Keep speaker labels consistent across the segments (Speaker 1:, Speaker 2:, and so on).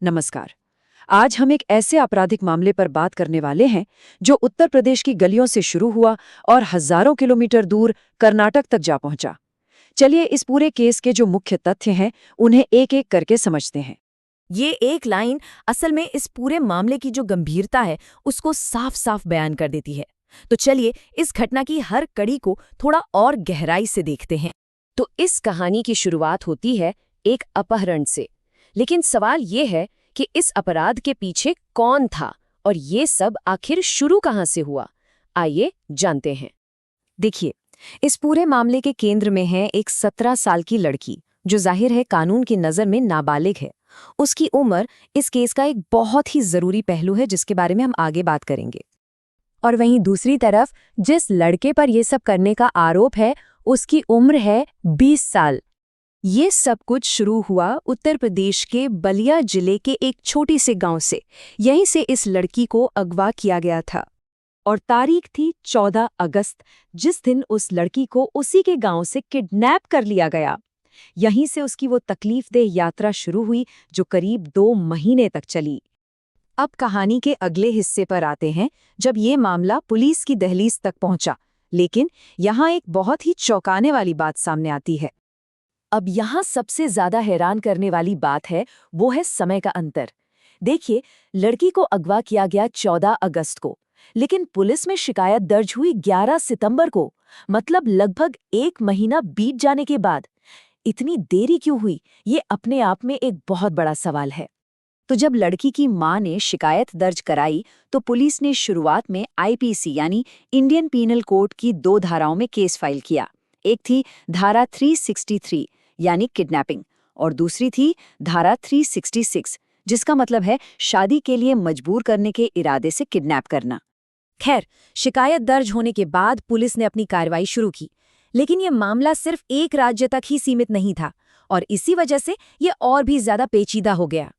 Speaker 1: नमस्कार। आज हम एक ऐसे आपराधिक मामले पर बात करने वाले हैं जो उत्तर प्रदेश की गलियों से शुरू हुआ और हजारों किलोमीटर दूर कर्नाटक तक जा पहुंचा। चलिए इस पूरे केस के जो मुख्य तथ्य हैं उन्हें एक एक करके समझते हैं।
Speaker 2: ये एक लाइन असल में इस पूरे मामले की जो गंभीरता है उसको साफ साफ बयान कर देती है। तो चलिए इस घटना की हर कड़ी को थोड़ा और गहराई से देखते हैं।
Speaker 3: तो इस कहानी की शुरुआत होती है एक अपहरण से। लेकिन सवाल ये है कि इस अपराध के पीछे कौन था और ये सब आखिर शुरू कहाँ से हुआ। आइए जानते हैं। देखिए, इस पूरे मामले के केंद्र में है एक 17 साल की लड़की जो जाहिर है कानून की नज़र में नाबालिग है। उसकी उम्र इस केस का एक बहुत ही ज़रूरी पहलू है जिसके बारे में हम आगे बात करेंगे। और वहीं दूसरी तरफ जिस लड़के पर यह सब करने का आरोप है उसकी उम्र है 20 साल। ये सब कुछ शुरू हुआ उत्तर प्रदेश के बलिया जिले के एक छोटे से गांव से। यहीं से इस लड़की को अगवा किया गया था और तारीख थी 14 अगस्त, जिस दिन उस लड़की को उसी के गांव से किडनैप कर लिया गया। यहीं से उसकी वो तकलीफदेह यात्रा शुरू हुई जो करीब 2 महीने तक चली। अब कहानी के अगले हिस्से पर आते हैं, जब ये मामला पुलिस की दहलीज तक पहुंचा। लेकिन यहाँ एक बहुत ही चौंकाने वाली बात सामने आती है। अब यहाँ सबसे ज्यादा हैरान करने वाली बात है वो है समय का अंतर। देखिए, लड़की को अगवा किया गया 14 अगस्त को, लेकिन पुलिस में शिकायत दर्ज हुई 11 सितंबर को। मतलब लगभग 1 महीना बीत जाने के बाद। इतनी देरी क्यों हुई, ये अपने आप में एक बहुत बड़ा सवाल है। तो जब लड़की की मां ने शिकायत दर्ज कराई तो पुलिस ने शुरुआत में आईपीसी यानी इंडियन पीनल कोड की 2 धाराओं में केस फाइल किया। एक थी धारा 363 यानी किडनैपिंग और दूसरी थी धारा 366 जिसका मतलब है शादी के लिए मजबूर करने के इरादे से किडनैप करना। खैर, शिकायत दर्ज होने के बाद पुलिस ने अपनी कार्रवाई शुरू की, लेकिन ये मामला सिर्फ एक राज्य तक ही सीमित नहीं था और इसी वजह से ये और भी ज्यादा पेचीदा हो गया।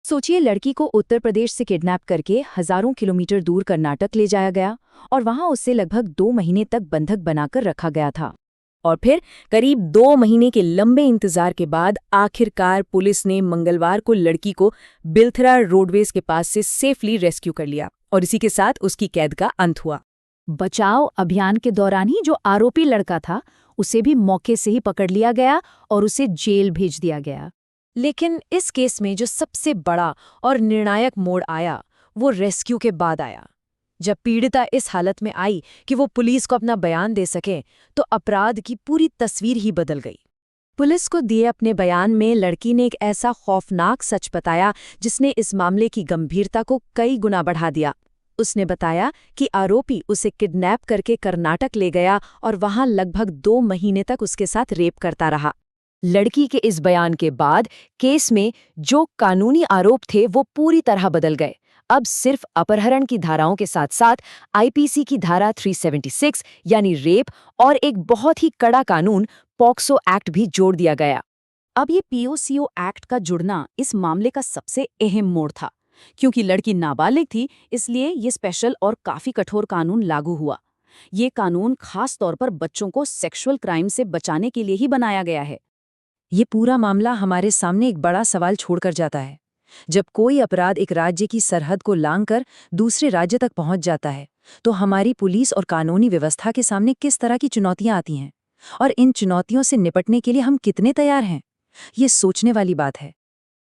Speaker 3: सोचिए, लड़की को उत्तर प्रदेश से किडनैप करके हजारों किलोमीटर दूर कर्नाटक ले जाया गया और वहां उसे लगभग 2 महीने तक बंधक बनाकर रखा गया था। और फिर करीब 2 महीने के लंबे इंतजार के बाद आखिरकार पुलिस ने मंगलवार को लड़की को बिलथरा रोडवेज के पास से सेफली रेस्क्यू कर लिया और इसी के साथ उसकी कैद का अंत हुआ। बचाव अभियान के दौरान ही जो आरोपी लड़का था उसे भी मौके से ही पकड़ लिया गया और उसे जेल भेज दिया गया। लेकिन इस केस में जो सबसे बड़ा और निर्णायक मोड़ आया वो रेस्क्यू के बाद आया। जब पीड़िता इस हालत में आई कि वो पुलिस को अपना बयान दे सके तो अपराध की पूरी तस्वीर ही बदल गई। पुलिस को दिए अपने बयान में लड़की ने एक ऐसा खौफनाक सच बताया जिसने इस मामले की गंभीरता को कई गुना बढ़ा दिया। उसने बताया कि आरोपी उसे किडनैप करके कर्नाटक ले गया और वहां लगभग 2 महीने तक उसके साथ रेप करता रहा। लड़की के इस बयान के बाद केस में जो कानूनी आरोप थे वो पूरी तरह बदल गए। अब सिर्फ अपहरण की धाराओं के साथ साथ आईपीसी की धारा 376 यानी रेप और एक बहुत ही कड़ा कानून पॉक्सो एक्ट भी जोड़ दिया गया। अब ये पीओसीओ एक्ट का जुड़ना इस मामले का सबसे अहम मोड़ था, क्योंकि लड़की नाबालिग थी, इसलिए ये स्पेशल और काफी कठोर कानून लागू हुआ। ये कानून खास तौर पर बच्चों को सेक्सुअल क्राइम से बचाने के लिए ही बनाया गया है। ये पूरा मामला हमारे सामने एक बड़ा सवाल छोड़कर जाता है। जब कोई अपराध एक राज्य की सरहद को लांघकर दूसरे राज्य तक पहुंच जाता है तो हमारी पुलिस और कानूनी व्यवस्था के सामने किस तरह की चुनौतियां आती हैं और इन चुनौतियों से निपटने के लिए हम कितने तैयार हैं, ये सोचने वाली बात है।